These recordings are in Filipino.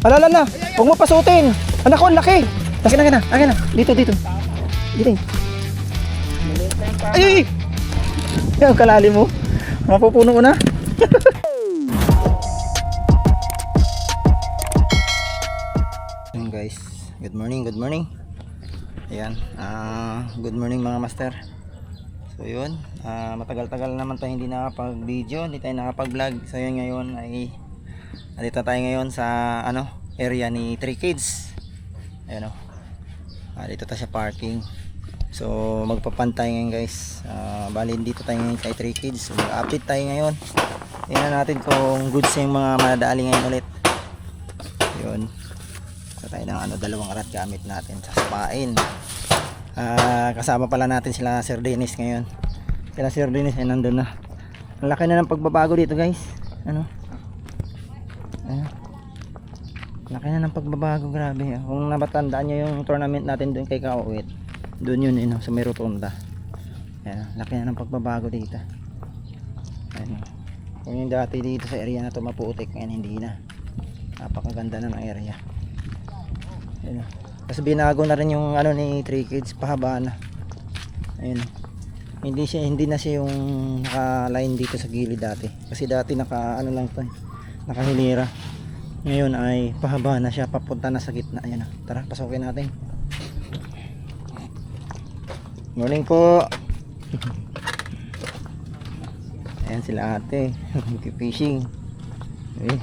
Alala na. Huwag mo pasutin. Anak ko, ang laki. Akin na. Dito. Dito. Ay! Yan, kalalim mo. Mapupuno ko na. Ayan guys. Good morning. Ayan. Good morning mga master. So yun. Matagal-tagal naman tayo hindi nakapag-video. Hindi tayo nakapag-vlog. So yun ngayon ay nandito tayo ngayon sa area ni 3 Kids. Ayan o. Dito tayo sa parking. So magpapantay ngayon guys. Bali dito tayo ngayon kay 3 Kids. So mag-update tayo ngayon. Tingnan natin kung goods yung mga madadali ngayon ulit. Yun. So tayo ng dalawang arat gamit natin sa spain. Kasama pala natin sila Sir Dennis ngayon. Sila Sir Dennis ay nandun na. Ang laki na ng pagbabago dito guys. Laki na ng pagbabago, grabe. Kung nabatandaan nyo yung tournament natin doon kay Kauwit, doon yun sa may rotunda. Ayan, laki na ng pagbabago dito. Ayan, kung yung dati dito sa area na to maputik, ngayon hindi na. Napakaganda na ng area. Ayan, kasi binago na rin yung ni 3 Kids, pahaba na. Ayan, hindi na siya yung naka-line dito sa gilid dati. Kasi dati naka lang to, nakahilira. Ngayon ay pahaba na siya, papunta na sa gitna. Ayan na, tara pasukin natin. Morning po. Ayan sila ate, fishing. Gini.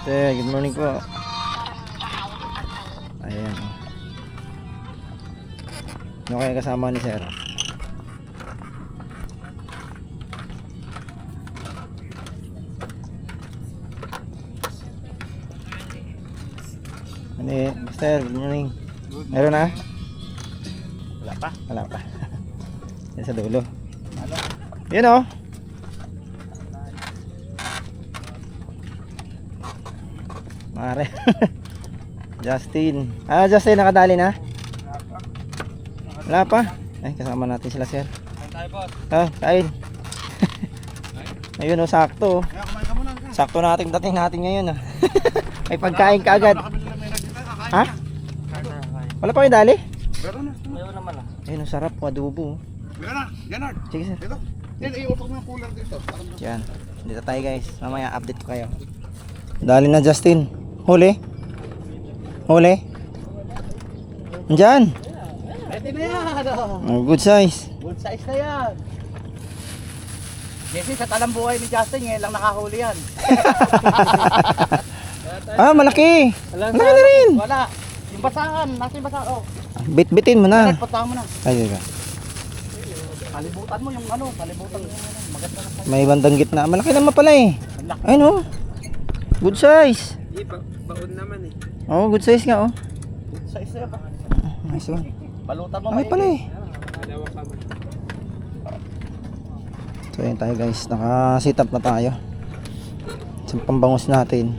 Good morning po. Ayan. Ano kaya kasama ni Sir? Mister, good morning. Meron na? Wala pa. Yan sa dulo. Yun o. Mare. Justin. Justin, nakadali na? Wala pa? Ay, kasama natin sila sir. Kain. Ayun o, sakto. Sakto natin dating natin ngayon. May pagkain ka agad. Ha? Wala pa kayo dali? Meron naman lang. Ayun, sarap po, adobo. Meron na, Janard. Sige sir. Dito. Yan, iutok mo yung cooler dito. Yan. Dito tayo guys. Mamaya update ko kayo. Dali na Justin. Huli. Andyan. Pwede na yan. Good size. Good size na yan. Jesse, sa talambuhay ni Justin, ngayon lang nakahuli yan. Malaki. Malaki na rin. Wala. Yung basahan, nasa yung basahan. Oh. Bitbitin mo na. Puntahan mo na. Ay, diba. Kalibutan mo yung kalibutan mo yung maganda na. May bandang gitna. Malaki naman pala eh. Ayun oh. Good size. Baon naman eh. Oh, good size nga oh. Good size na yan. Nice one. Balutan mo Ay pala eh. Dalawa ka mo. So yun tayo guys. Naka-sit up na tayo. Sa pambangus natin.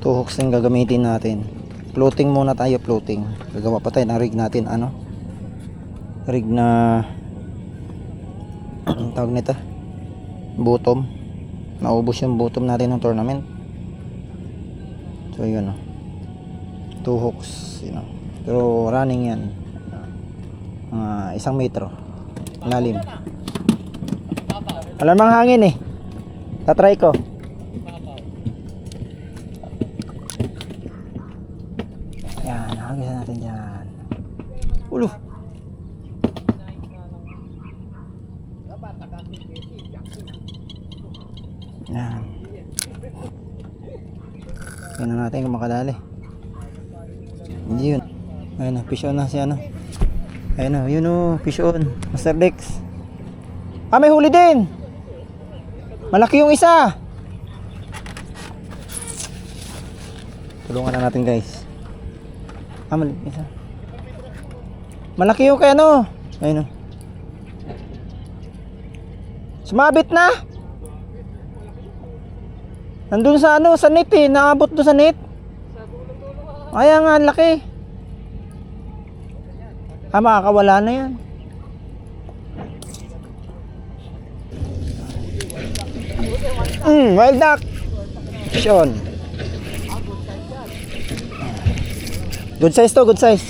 2 hooks yung gagamitin natin. Floating muna tayo, floating. Gagawa pa tayo ng rig natin, rig na tawag nito, bottom. Naubos yung bottom natin ng tournament. So yun 2 hooks, pero running yan, 1 metro lalim. Alam mang hangin eh. Tatry ko. Yan, nakagisa natin dyan. Ulo. Yan. Tingnan natin kung makadali. Hindi yun. Ayun o, fish on na si Ayun o, yun o, fish on. Master Dex. May huli din. Malaki yung isa. Tulungan na natin guys. Mali, isa. Malaki yung kay Ayun o. Sumabit na. Nandun sa sa net eh. Nakabot doon sa net. Kaya nga, laki. Makakawala na yan. Wild duck. Sean. Good size to, good size.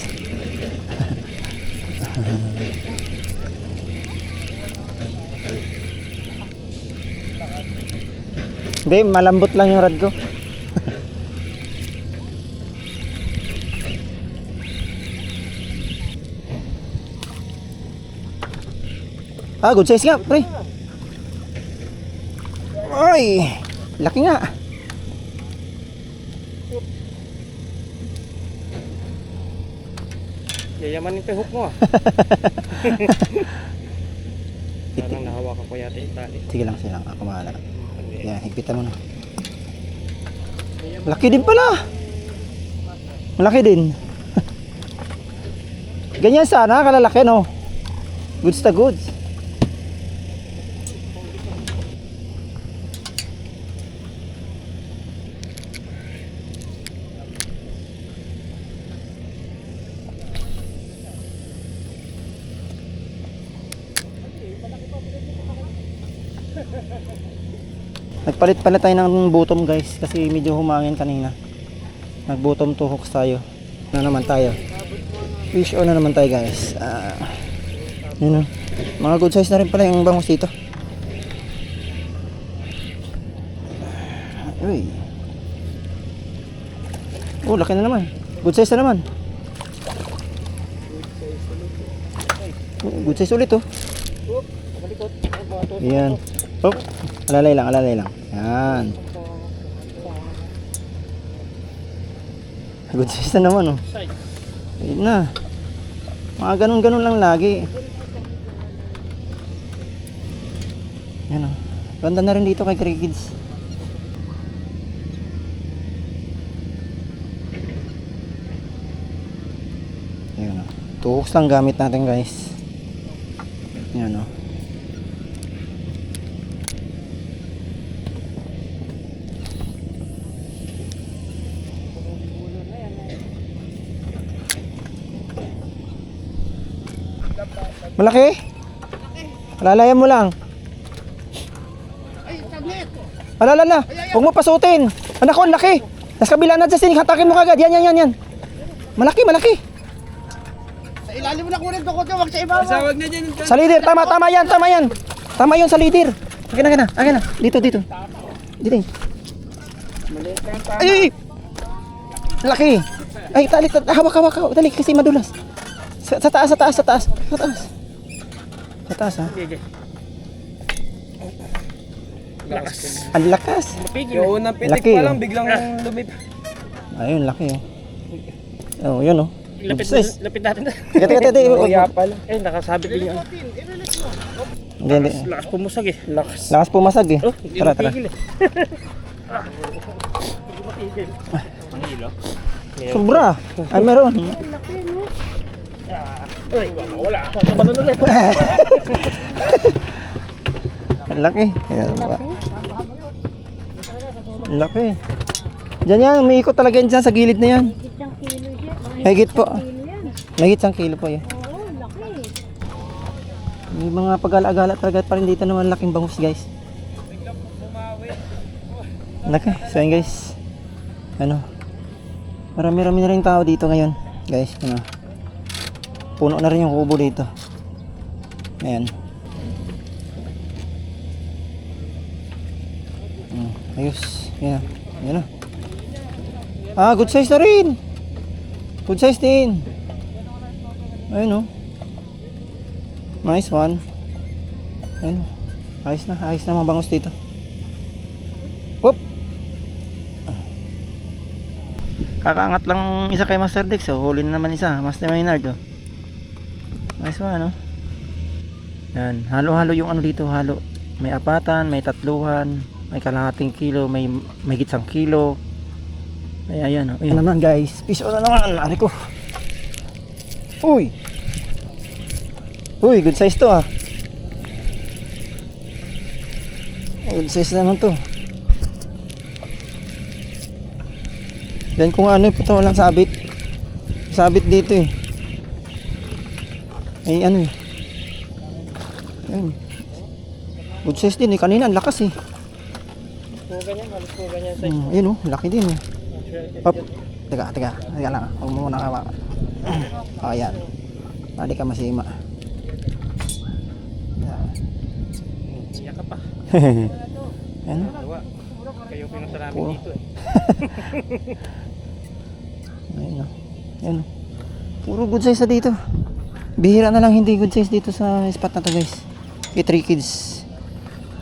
Hindi, malambot lang yung rad ko. Good size nga, pre. Ay, laki nga. Yayamanin pa yung hook mo ah. Parang nahawakan ko yata yung tali. Sige lang, ako mahala. Yan, higpitan mo na. Laki din pala. Malaki din. Ganyan sana, kalalaki no. Goods to goods. Nagpalit pala tayo ng bottom guys kasi medyo humangin kanina. Nag-bottom to hooks tayo. Na naman tayo. Fish on na naman tayo guys. Yun o. Mga good size na rin pala yung bangus dito. Uy. Oh, laki na naman. Good size na naman. Good size ulit oh. Yan. Oh, alalay lang. Yan. Good size na naman oh. Ayun na. Mga ganun lang lagi. Yan oh. Ganda na rin dito kay Grey Kids. Yan oh. Tuhooks lang gamit natin guys. Yan oh. Malaki? Alalayan mo lang. Ay, saglit! Alala. Huwag mo pasutin. Anak ko, ang laki. Nasa kabila na dyan, hatakin mo kagad. Yan. Malaki. Sa ilalim mo na kunin to, kotse, wag sa ibaba. Sawag na dyan. Sa leader, tama yan. Tama yun sa leader. Akin na. Dito. Dito. Ay! Laki. Ay, tali, hawak. Dali, kasi madulas. Sa taas. Sa taas ha. Ang lakas. Yung unang pitik Laki, pa lang, oh. biglang lumip. Ayun, laki oh. Yun oh. Lapit natin na. Teka. Kaya pala. Eh, nakasabit din yun. Hindi. Lakas pumusag eh. Lakas pumasag eh. Oh, hindi Tara. matigil eh. Sobra. Ay, meron. Uy, wala. Tumalon ulit. Ang laki. Ayan ba? Ang laki. Diyan umiikot talaga yan dyan sa gilid na yan. Isang kilo siya. Mahigit po. Kilo yan. Mahigit 1 kilo po yan. Oo, laki. May mga pag-alagala talaga pa rin dito naman laking bangus guys. Laki. So yun guys. Marami-rami na rin tao dito ngayon. Guys, puno na rin yung kubo dito. Ayan. Ayos. Ayan o. Good size na rin. Good size din. Ayun o. Nice one. Ayun. Ayos na mga bangus dito. Hop. Kakaangat lang isa kay Master Dex. Huli na naman isa. Master Maynard. Nice one, no? Yan. Halo-halo yung dito. Halo. May apatan, may tatluhan, may kalahating kilo, may mahigit 1 kilo. Ayan, oh. Ayan naman guys. Fish on na naman. Ari ko. Uy, good size to ah. Good size naman to. Yan kung puto walang sabit. Sabit dito eh. Ay Ayun. Good size din eh. Kanina ang lakas eh. Ayun oh, laki din eh. Up. Teka lang. Huwag mo muna hawakan. O, yan. Bali ka masima. Yan. Iyak ka pa. Yan. Kayo pinasarami Puro. dito eh. Ayun oh. Yan oh. Puro good size na dito. Bihira na lang hindi good size dito sa spot na to guys. Kay 3 kids.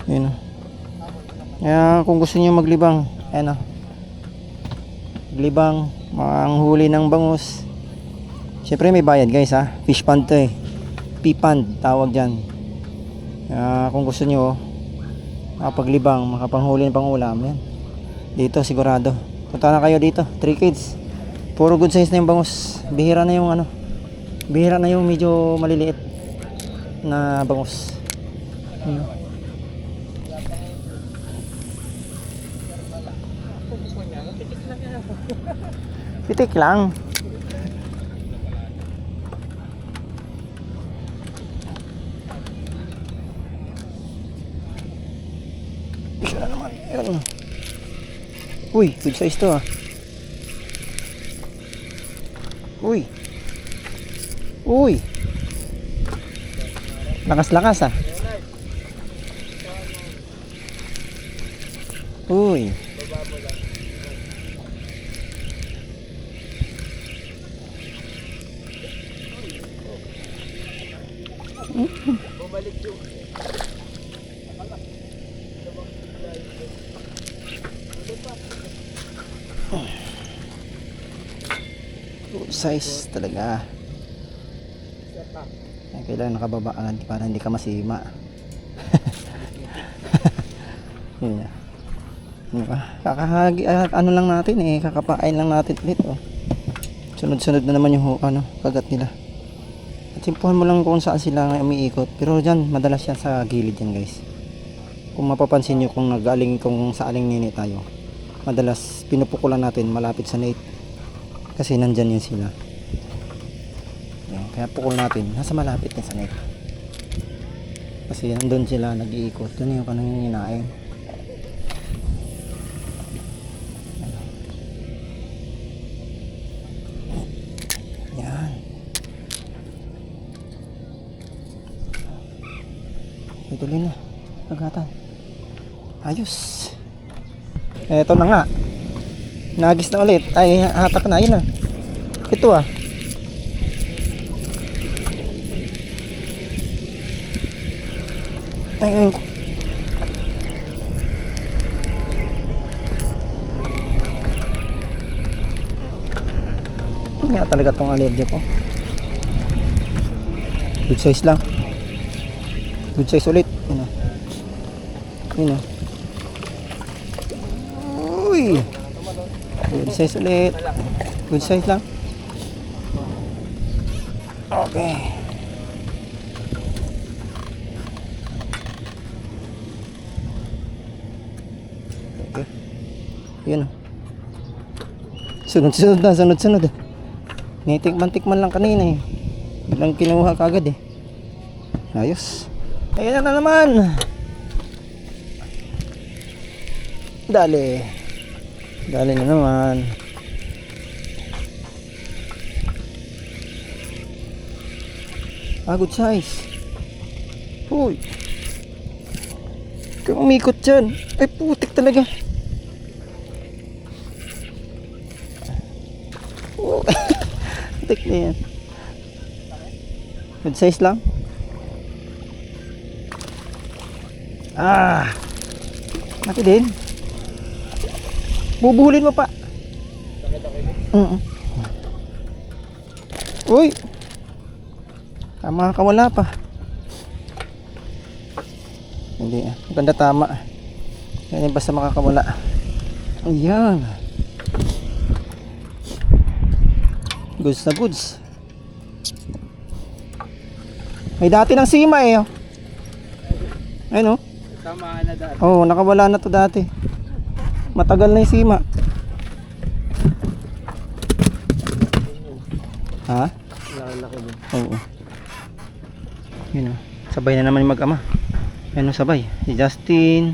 Ayun oh. Kaya kung gusto niyo maglibang, ayan oh. Maglibang, manghuli ng bangus. Syempre may bayad guys ha. Fish pond to eh. P-pond tawag dyan. Kaya kung gusto niyo makapaglibang, makapanghuli ng pangulam, yan. Dito sigurado. Punta na kayo dito, 3 kids. Puro good size na yung bangus. Bihira na yung ano. Bihira na yung medyo maliliit na bangus. Pitik lang. Isa na naman. Ayan. Uy, good size to ah. Uy. Uy. Lakas-lakas ah. Uy. Good size talaga. Kailangan nakababa ka para hindi ka masima. Yun na. Kakahagi ano lang natin eh, kakapain lang natin ulit oh. Sunod-sunod na naman yung ano, kagat nila. At simpuhan mo lang kung saan sila nga umiikot. Pero dyan, madalas yan sa gilid yan guys. Kung mapapansin nyo kung nagaling kung sa aling nini tayo, madalas pinupukulan natin malapit sa net. Kasi nandyan yan sila. Yan, kaya pukul natin, nasa malapit yan sa net. Kasi nandun sila nag-iikot. Doon yung kanang hinain. Yan. Ituloy na. Pagkatan. Ayos. Eto na nga. Nagis na ulit. Ay, hatak na. Ayun na. Ito ah. Ay, ayun. Hindi nga talaga itong allergy ko. Good size lang. Good size ulit. Yun o. Yun o. Uy! Good size ulit. Good size lang. Okay. Okay. Yun o. Sunod-sunod na. Sunod-sunod. Nitikman-tikman lang kanina eh. Biglang kinuha kagad eh. Ayos. Ayan na naman. Dali. Dali na naman. Good size. Uy. Kung umikot dyan. Ay putik talaga. Putik na yan. Good size lang. Mati din. Bubuhulin mo pa. Uy. Tama ka, wala pa. Hindi. Maganda tama. Yan basta makakawala. Ayan. Goods na goods. May dati ng sima eh. Ayun oh. Tama na dati. Oo, nakawala na to dati. Matagal na yung sima. Ha? Laki din. Oo. Yun o. Sabay na naman yung mag-ama. Yan o, sabay. Si Justin.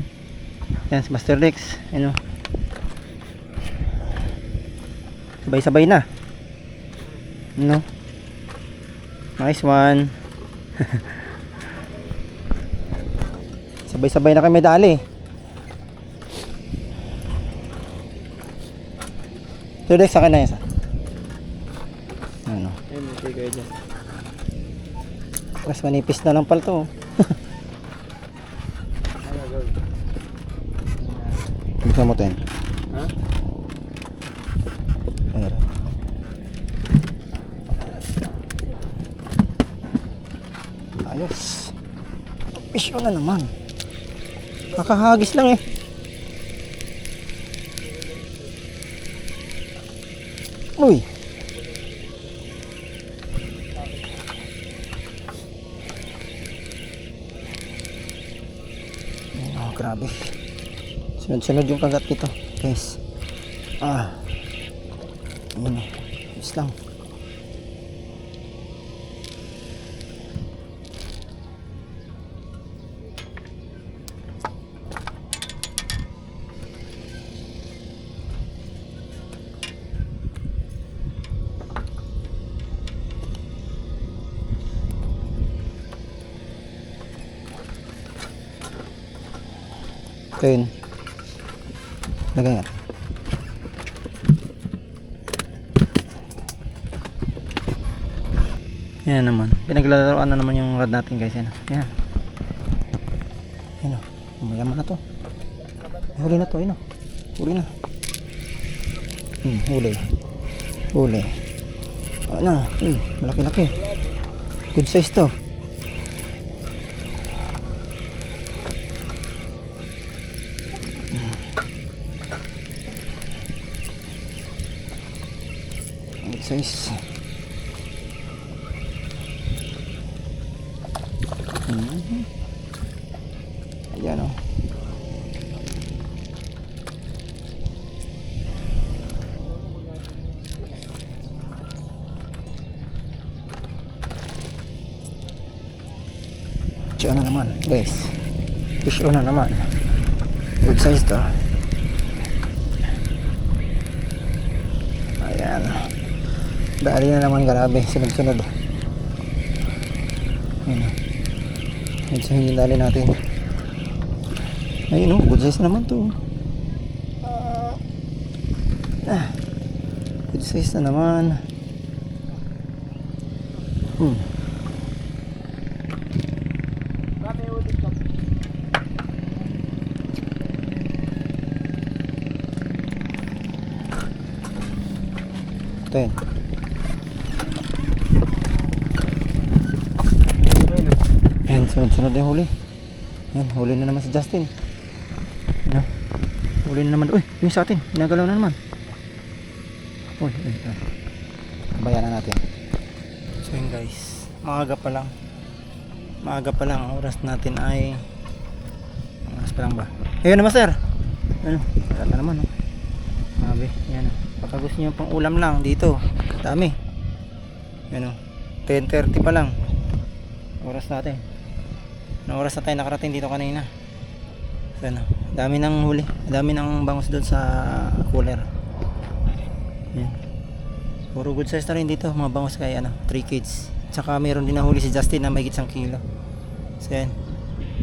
Yan si Master Lex. Ano? Sabay-sabay na. Ano? Nice one. Sabay-sabay na kami dali. Master Lex, akin na yan. Ano? Ayun, okay kayo dyan. Mas manipis na lang pala to. Buksan mo 10. Ha? Ayan. Ayos. Pisyo na naman. Nakahagis lang eh. Uy. Oh, grabe. Sunod-sunod yung kagat nito, guys. Ayun eh. Ayos lang. Ito yun. Lagay nga. Yan naman. Pinaglalaroan na naman yung rod natin, guys. Yan. Yan. Yan o. Mayaman na to. Huli na to. Yan o. Huli na. Huli. Huli. Ano. Malaki-laki. Good size to. Good size. Ayan o. Fish on na naman, guys. Fish on na naman. Good size to. Ayan. Dali na naman, grabe. Sunod-sunod. Ayan o. Ito yung dali natin. Ayun o, good size naman to. Good size na naman. Ito yun. Ayan, sunod-sunod yung huli. Ayan, huli na naman si Justin. Ayan, huli na naman. Uy, yung sa atin, ginagalaw na naman. Uy. Bayaran natin. So yun guys, maaga pa lang. Maaga pa lang, ang oras natin ay oras pa lang ba? Ayun na master. Ano, wala na naman. Sabi, yan. Baka gusto nyo pang ulam lang dito. Dami. Yan o, 10:30 pa lang oras natin. Anong oras na tayo nakarating dito kanina? So ano, dami ng huli. Dami ng bangus doon sa cooler. Yan. Puro good size na rin dito. Mga bangus kaya 3 kids. Tsaka mayroon din nahuli si Justin na may 1 kilo. So yan.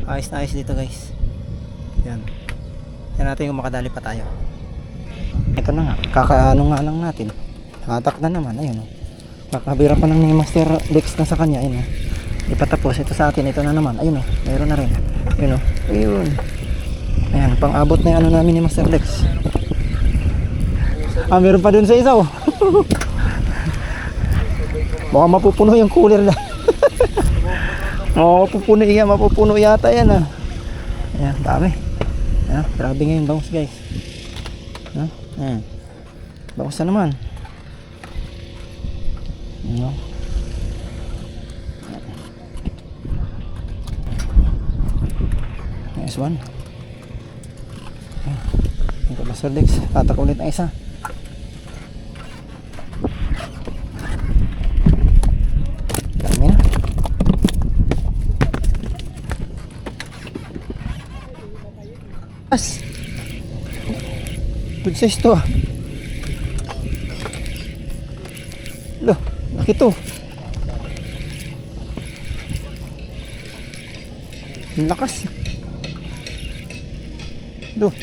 Ayos na ayos dito guys. Yan. Yan natin kung makadali pa tayo. Ito na nga. Kakaano nga lang natin. Hatak na naman. Ayun o. Kakabira pa lang ni Master Lex na sa kanya. Ayun o. Ipatapos ito sa atin, ito na naman. Ayun o, mayroon na rin. Ayun o, ayun. Ayan, pang abot na yung ano namin ni Master Lex. Meron pa dun sa isa o. Baka mapupuno yung cooler na. Mapupuno yata yan ah. Ayan, dami. Ayan, grabe ngayon bangus guys. Ayan, bangus na naman. Ayan. Nice one. Ito ba Sir Lex? Tatak ulit ang isa. Dami na. As. Good size to ah. Loh, laki to. Ang lakas. Loh.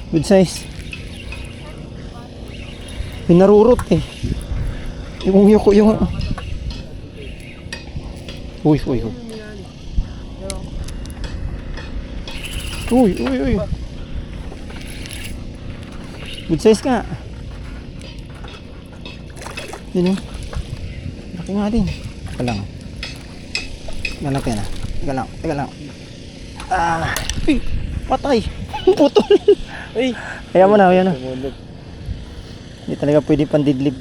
Good size. Pinarurot eh. Yung Uy. Uy. Good size nga. Yun yun. Laki nga din. Teka lang. Lalaki na. Teka lang. Ah. Uy. Patay. Putol. Uy. Kaya mo na. Hindi talaga pwede pandidlip.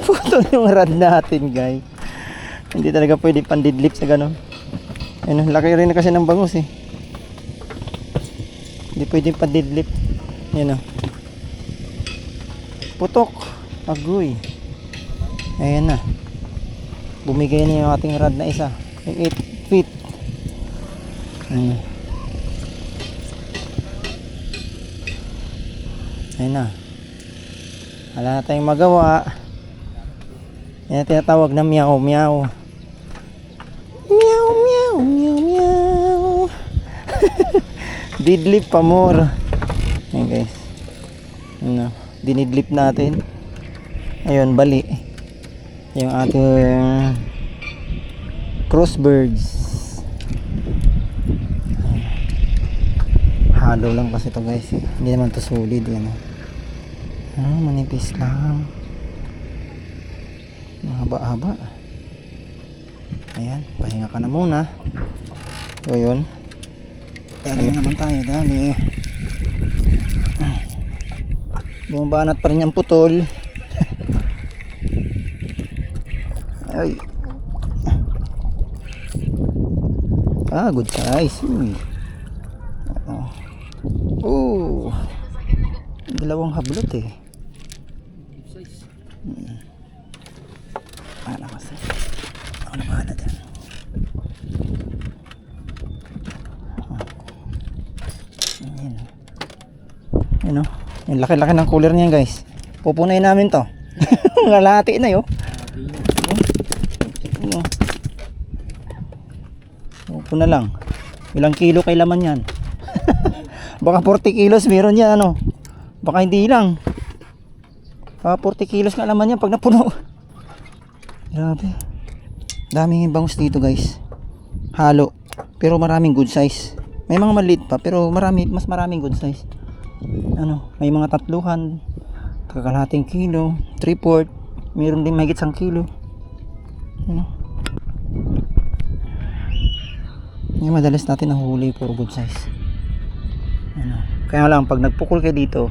Putol yung rad natin, guys. Hindi talaga pwede pandidlip sa ganon. Ayun, laki rin kasi ng bangus eh. Hindi pwede pandidlip. Yan o. Putok. Agoy. Ayan na. Bumigay na yung ating rad na isa. Yung 8 feet. Ayan. Ayan na. Wala na tayong magawa. Yan ang tinatawag na meow. Meow. Didlip pa more. Ayan guys. Ano, dinidlip natin. Ayun, bali. Yung ating crossbirds. Halo lang kasi to guys. Hindi naman to solid. Yan. Manipis lang. Mahaba-haba. Ayan, pahinga ka na muna. So yun. Dali naman tayo, dali. Bumabanat pa rin yung putol. Ay. Good size. Dalawang hablot eh. Ano kasi? Ako na bahala dyan. Ayan o. Yung laki-laki ng cooler niyan guys. Pupunayin namin to. Ngalati na yun. Pupuna lang. Ilang kilo kay laman yan? Baka 40 kilos meron yan ano. Baka hindi lang. Baka 40 kilos nga laman yan pag napuno. Grabe. Daming bangus dito guys. Halo. Pero maraming good size. May mga maliit pa pero mas maraming good size. Ano, may mga 3, kakalahating kilo, 3/4, mayroon din mahigit 1 kilo. Ano? Yung madalas natin nahuli puro good size. Ano? Kaya lang pag nagpukul kayo dito,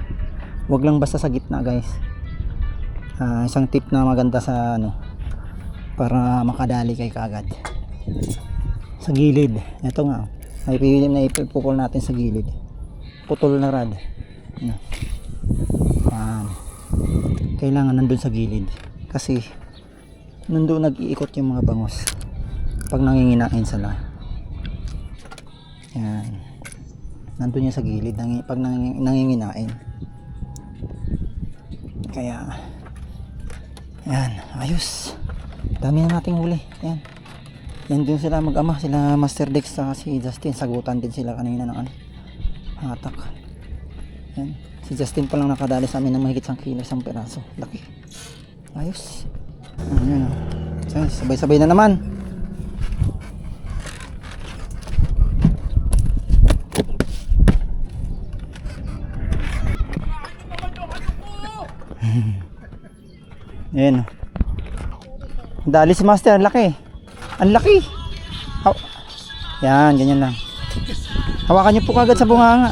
wag lang basta sa gitna guys. Isang tip na maganda sa ano, para makadali kay kaagad. Sa gilid. Ito nga. May ipupukul natin sa gilid. Putol na rad. Ano? Kailangan nandun sa gilid. Kasi nandun nag-iikot yung mga bangus. Pag nanginginain sila. Yan. Nandun yan sa gilid. Pag nanginginain. Kaya yan. Ayos. Dami na nating huli. Yan. Yan din sila mag-ama. Sila Master Dex sa si Justin. Sagutan din sila kanina ng ano. Hatak. Yan. Si Justin pa lang nakadali sa amin ng mahigit 1 kilo, 1 peraso. Laki. Ayos. Ayan. Sabay-sabay na naman. Ayan. Dali si Master. Ang laki. Ang laki. Yan. Ganyan lang. Hawakan niyo po kagad sa bunganga.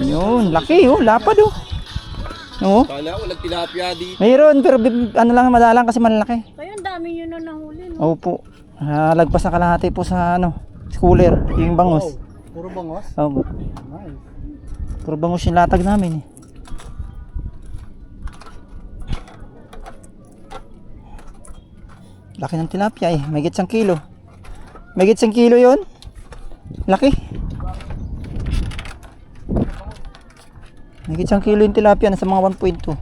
Yun, laki oh, lapad oh. Oo. Kala ko tilapia dito. Mayroon pero ano lang madalang kasi malaki. Kaya ang dami nyo na nahuli, no? Opo. Lagpas na kalahati po sa ano, cooler, yung bangus. Puro bangos? Opo. Nice. Puro bangus yung latag namin eh. Laki ng tilapia eh. May 1 kilo. May 1 kilo yun. Laki. May 1 kilo yung tilapia. Nasa mga 1.2.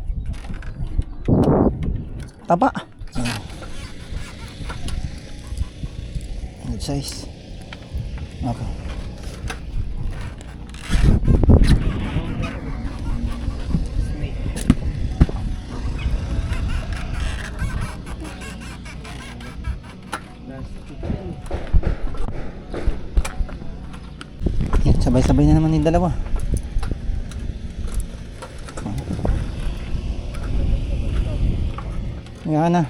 Taba. Good size. Okay. Yan, sabay-sabay na naman yung dalawa. Yan na.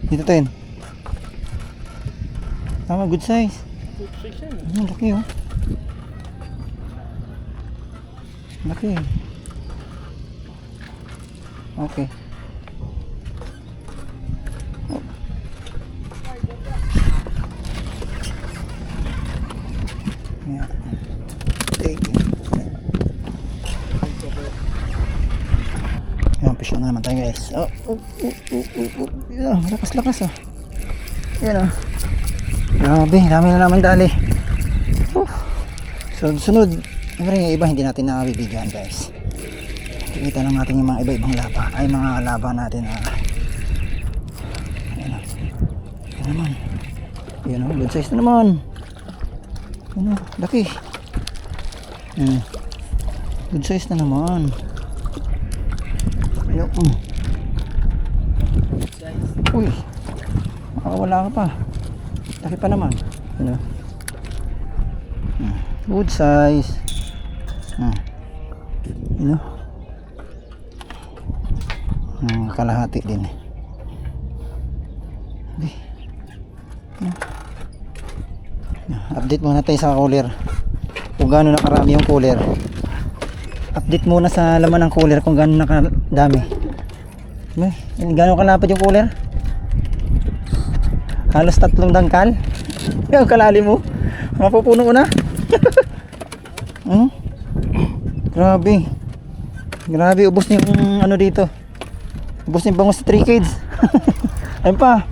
Dito tayo. Tama, good size. Laki oh. Laki. Okay. Oh. Yeah. Take it. Ayan, fish on na naman tayo guys. Yan, lakas-lakas oh. Yan oh. Grabe, dami na naman dali. Sunod. Siyempre yung iba hindi natin nakabibigyan guys. Kita lang natin yung mga iba-ibang laba. Ay mga laba natin. Ayan o. Ayan naman. Ayan o, good size na naman. Ayan o, laki. Ayan. Good size na naman. Ayan o. Uy. Makakawala ka pa. Laki pa naman. Ayan o. Good size. Ayan o. Kalahati din. Okay. Update muna tayo sa cooler. Kung gaano nakarami yung cooler. Update muna sa laman ng cooler kung gaano nakadami. Gaano kalapad yung cooler? Halos 3 dangkal. Yung kalalim mo. Mapupuno ko na. Grabe. Grabe, ubos na yung ano dito. Ubos na yung bangus sa 3 kids. Ayun pa.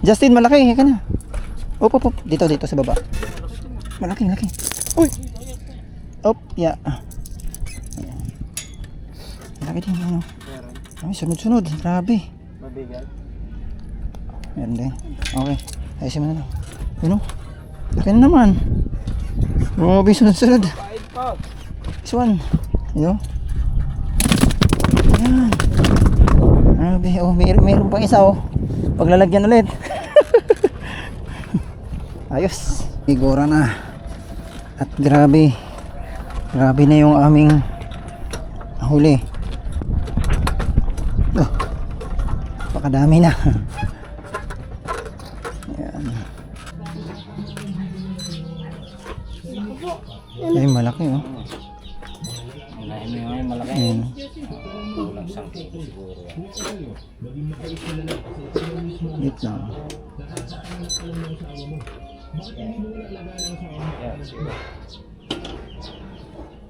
Justin, malaki. Ika na. Op. Dito sa baba. Malaki. Uy. Op, yeah. Malaki din. Ano. Ay, sunod. Grabe. Mabigat. Meron din. Okay. Ayusin mo na lang. Ano? Laki na naman. Grabe, sunod. This one. Yun. Ayan. Grabe. Oh, mayroon pang isa oh. Paglalagyan ulit. Ayos. Igora na. At grabe. Grabe na yung aming huli. Oh. Pakadami na. Ayan. Ay, malaki oh. Malaki. Ayan. Kulang 1 kilo siguro. Wait lang.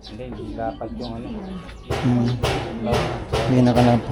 Hindi, dapat yung ano. Hindi nakalapa.